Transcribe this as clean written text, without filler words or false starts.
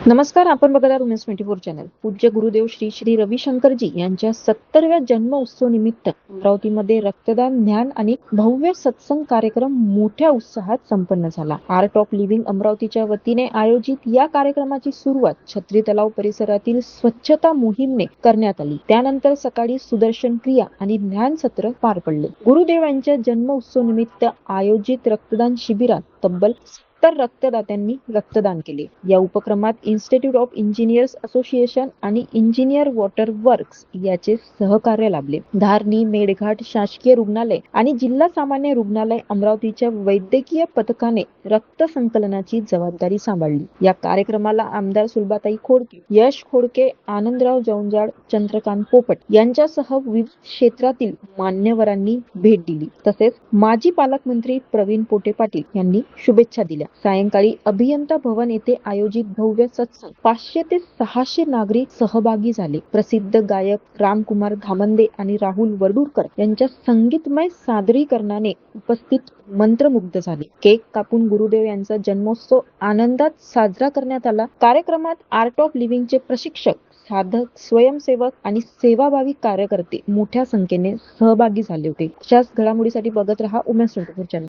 नमस्कार, आपण बघत आहात उमेश 24 चॅनल. पूज्य गुरुदेव श्री श्री रविशंकरजी यांच्या 70व्या जन्म उत्सव निमित्त अमरावतीमध्ये रक्तदान, ज्ञान आणि भव्य सत्संग कार्यक्रम मोठ्या उत्साहात संपन्न झाला. आर्ट ऑफ लिव्हिंग अमरावतीच्या वतीने आयोजित या कार्यक्रमाची सुरुवात छत्री तलाव परिसरातील स्वच्छता मोहीमने करण्यात आली. त्यानंतर सकाळी सुदर्शन क्रिया आणि ज्ञान सत्र पार पडले. गुरुदेव यांच्या जन्म उत्सव निमित्त आयोजित रक्तदान शिबिरात तब्बल 70 रक्तदात्यांनी रक्तदान केले. या उपक्रमात इन्स्टिट्यूट ऑफ इंजिनियर्स असोसिएशन आणि इंजिनियर वॉटर वर्क्स याचे सहकार्य लाभले. धारणी, मेळघाट शासकीय रुग्णालय आणि जिल्हा सामान्य रुग्णालय अमरावतीच्या वैद्यकीय पथकाने रक्त संकलनाची जबाबदारी सांभाळली. या कार्यक्रमाला आमदार सुलभाताई खोडके, यश खोडके, आनंदराव जौंजाड, चंद्रकांत पोपट यांच्यासह विविध क्षेत्रातील मान्यवरांनी भेट दिली. तसेच माजी पालकमंत्री प्रवीण पोटे पाटील यांनी शुभेच्छा दिल्या. सायंकाळी अभियंता भवन येथे आयोजित भव्य सत्संग 500 ते 600 नागरिक सहभागी झाले. प्रसिद्ध गायक रामकुमार धामंदे आणि राहुल वरडूरकर यांच्या संगीतमय सादरीकरणाने उपस्थित मंत्रमुग्ध झाले. केक कापून गुरुदेव यांचा जन्मोत्सव आनंदात साजरा करण्यात आला. कार्यक्रमात आर्ट ऑफ लिव्हिंगचे प्रशिक्षक, साधक, स्वयंसेवक आणि सेवाभावी कार्यकर्ते मोठ्या संख्येने सहभागी झाले होते. अशाच घडामोडीसाठी बघत रहा उमेश 24 चॅनल.